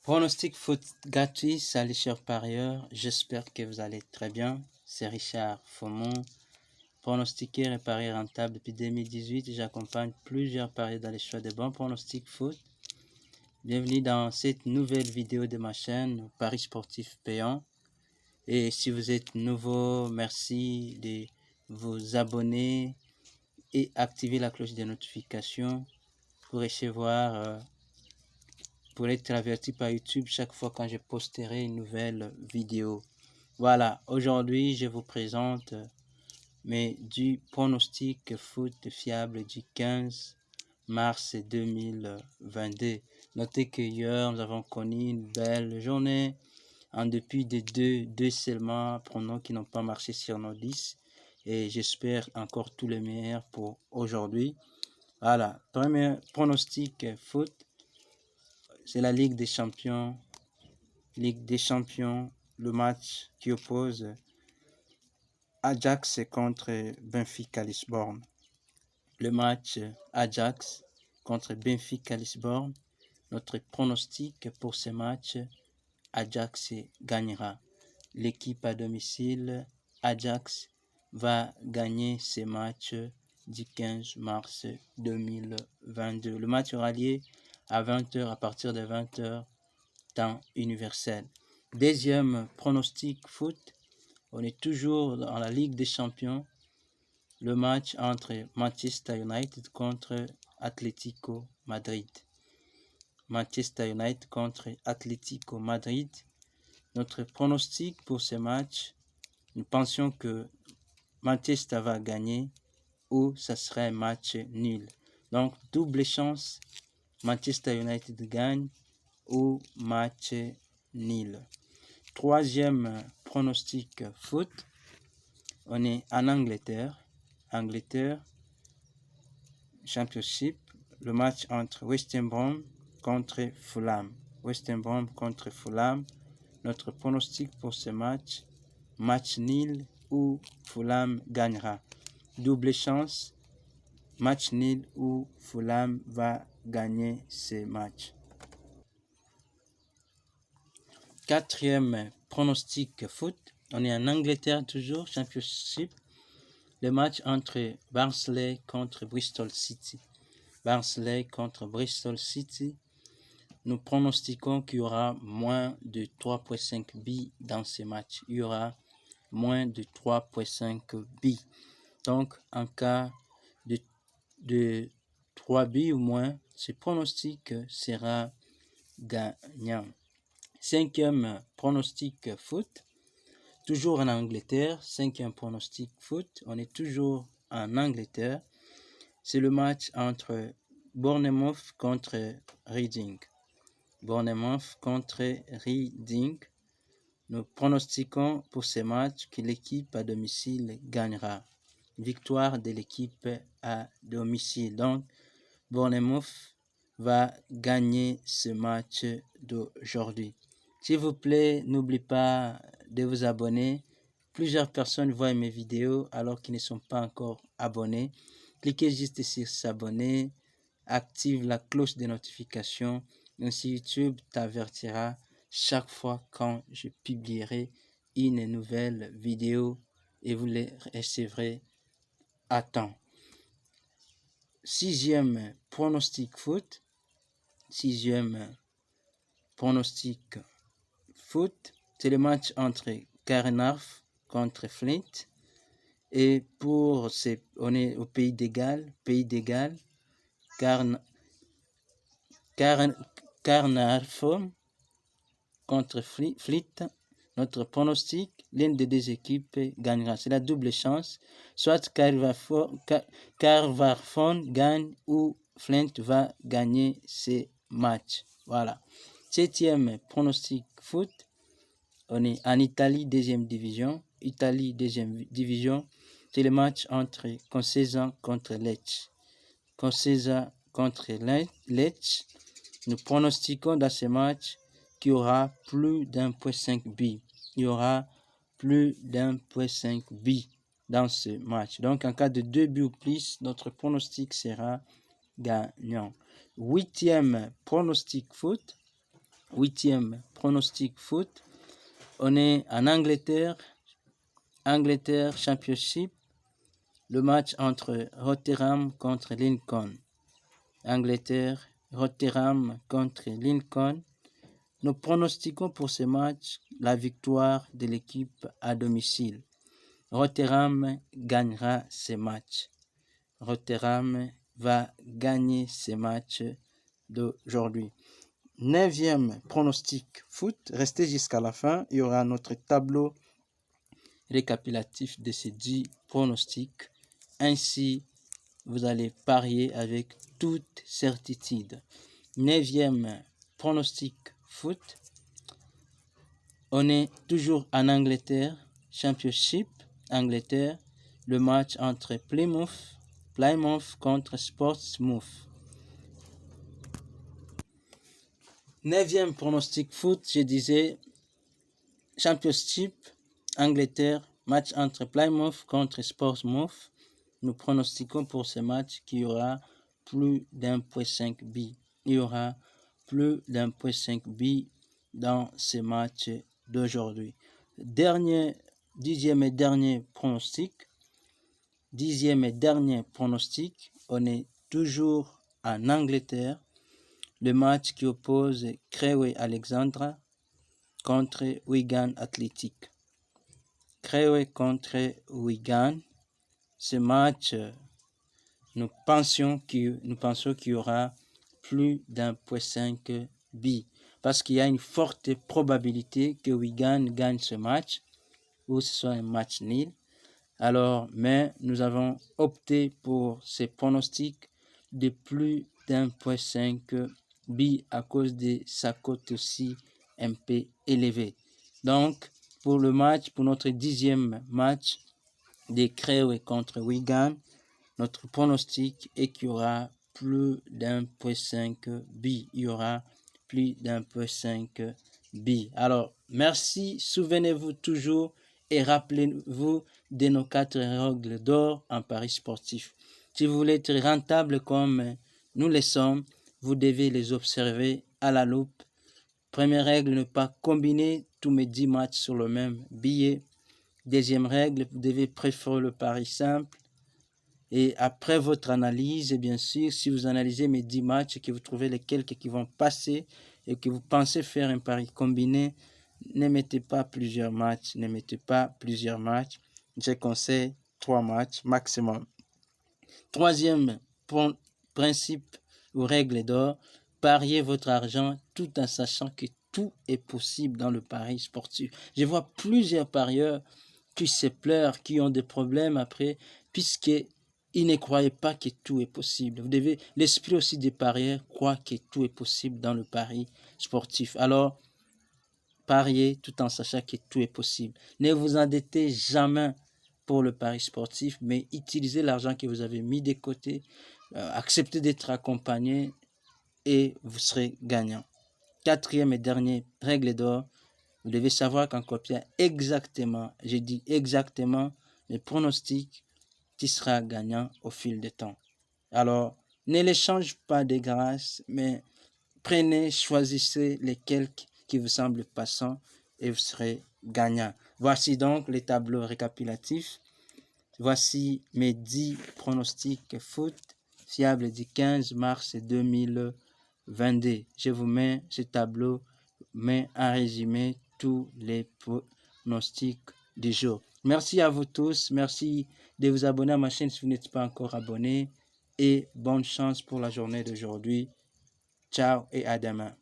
Pronostic foot gratuit, salut chers parieurs, j'espère que vous allez très bien. C'est Richard Faumont, pronostiqueur et parieur rentable depuis 2018. J'accompagne plusieurs parieurs dans les choix de bons pronostics foot. Bienvenue dans cette nouvelle vidéo de ma chaîne Paris Sportif Payant. Et si vous êtes nouveau, merci de vous abonner et activer la cloche de notification pour recevoir pour être averti par YouTube chaque fois quand je posterai une nouvelle vidéo. Voilà, aujourd'hui je vous présente du pronostic foot fiable du 15 mars 2022. Notez que hier nous avons connu une belle journée en dépit de deux seulement pronos qui n'ont pas marché sur nos 10 et j'espère encore tout le meilleur pour aujourd'hui. Voilà, premier pronostic foot. C'est la Ligue des Champions. Ligue des Champions, le match qui oppose Ajax contre Benfica Lisbonne. Le match Ajax contre Benfica Lisbonne. Notre pronostic pour ce match, Ajax gagnera. L'équipe à domicile, Ajax, va gagner ce match du 15 mars 2022. Le match aura lieu à 20h, à partir de 20h, temps universel. Deuxième pronostic foot, on est toujours dans la Ligue des Champions. Le match entre Manchester United contre Atlético Madrid. Manchester United contre Atlético Madrid. Notre pronostic pour ce match, nous pensions que Manchester va gagner ou ça serait un match nul. Donc, double chance, Manchester United gagne ou match nul. Troisième pronostic foot, on est en Angleterre. Angleterre, Championship, le match entre West Brom contre Fulham. West Brom contre Fulham. Notre pronostic pour ce match, match nul ou Fulham gagnera. Double chance, match nul ou Fulham va gagner ce match. Quatrième pronostic foot, on est en Angleterre toujours, Championship, le match entre Barnsley contre Bristol City. Barnsley contre Bristol City, nous pronostiquons qu'il y aura moins de 3.5 buts dans ce match. Il y aura moins de 3.5 buts. Donc, en cas de 3 buts ou moins, ce pronostic sera gagnant. Cinquième pronostic foot, toujours en Angleterre. Cinquième pronostic foot, on est toujours en Angleterre. C'est le match entre Bournemouth contre Reading. Bournemouth contre Reading. Nous pronostiquons pour ce match que l'équipe à domicile gagnera. Victoire de l'équipe à domicile. Donc, Bournemouth va gagner ce match d'aujourd'hui. S'il vous plaît, n'oubliez pas de vous abonner. Plusieurs personnes voient mes vidéos alors qu'ils ne sont pas encore abonnés. Cliquez juste sur s'abonner, active la cloche de notification. Ainsi YouTube t'avertira chaque fois quand je publierai une nouvelle vidéo et vous les recevrez à temps. Sixième pronostic foot. Sixième pronostic foot, c'est le match entre Carnarvon contre Flint. Et on est au Pays de Galles. Carnarvon contre Flint. Notre pronostic, l'une des deux équipes gagnera. C'est la double chance. Soit Carnarvon gagne ou Flint va gagner ces matchs. Voilà. Septième pronostic foot. On est en Italie, deuxième division. Italie, deuxième division. C'est le match entre Cosenza contre Lecce. Cosenza contre Lecce. Nous pronostiquons dans ce match qu'il y aura plus d'1.5 buts. Il y aura plus d'1.5 buts dans ce match. Donc, en cas de 2 buts ou plus, notre pronostic sera gagnant. Huitième pronostic foot. 8e pronostic foot. On est en Angleterre Championship, le match entre Rotherham contre Lincoln. Angleterre, Rotherham contre Lincoln. Nous pronostiquons pour ce match la victoire de l'équipe à domicile. Rotherham gagnera ce match. Rotherham va gagner ce match d'aujourd'hui. 9e pronostic foot. Restez jusqu'à la fin. Il y aura notre tableau récapitulatif de ces 10 pronostics. Ainsi, vous allez parier avec toute certitude. 9e pronostic foot. On est toujours en Angleterre, Championship, Angleterre, le match entre Plymouth contre Portsmouth. 9e pronostic foot, je disais, Championship, Angleterre, match entre Plymouth contre Portsmouth. Nous pronostiquons pour ce match qu'il y aura plus d'1.5 billes. Il y aura plus d'1.5 billes dans ce match d'aujourd'hui. 10e et dernier pronostic. 10e et dernier pronostic. On est toujours en Angleterre. Le match qui oppose Crewe Alexandra contre Wigan Athletic. Crewe contre Wigan. Ce match, nous pensons qu'il y aura plus d'1.5 billes. Parce qu'il y a une forte probabilité que Wigan gagne ce match, ou ce soit un match nul. Alors, mais nous avons opté pour ces pronostics de plus d'1.5 billes à cause de sa cote aussi un peu élevée. Donc, pour le match, pour notre 10e match de Crewe contre Wigan, notre pronostic est qu'il y aura plus d'1.5 billes. Il y aura plus d'1.5 billes. Alors, merci. Souvenez-vous toujours et rappelez-vous de nos 4 règles d'or en paris sportif. Si vous voulez être rentable comme nous le sommes, vous devez les observer à la loupe. Première règle, ne pas combiner tous mes 10 matchs sur le même billet. Deuxième règle, vous devez préférer le pari simple. Et après votre analyse, et bien sûr, si vous analysez mes 10 matchs et que vous trouvez les quelques qui vont passer et que vous pensez faire un pari combiné, ne mettez pas plusieurs matchs. Ne mettez pas plusieurs matchs. Je conseille 3 matchs maximum. Troisième principe ou règle d'or, pariez votre argent tout en sachant que tout est possible dans le pari sportif. Je vois plusieurs parieurs qui se pleurent, qui ont des problèmes après, puisqu'ils ne croyaient pas que tout est possible. L'esprit aussi des parieurs croit que tout est possible dans le pari sportif. Alors, pariez tout en sachant que tout est possible. Ne vous endettez jamais pour le pari sportif, mais utilisez l'argent que vous avez mis de côté, acceptez d'être accompagné et vous serez gagnant. Quatrième et dernière règle d'or, vous devez savoir qu'en copiant exactement, j'ai dit exactement, les pronostics, tu seras gagnant au fil du temps. Alors, ne les change pas de grâce, mais choisissez les quelques qui vous semblent passants et vous serez gagnant. Voici donc les tableaux récapitulatifs. Voici mes 10 pronostics foot fiables du 15 mars 2022. Je vous mets ce tableau, mais en résumé tous les pronostics du jour. Merci à vous tous. Merci de vous abonner à ma chaîne si vous n'êtes pas encore abonné. Et bonne chance pour la journée d'aujourd'hui. Ciao et à demain.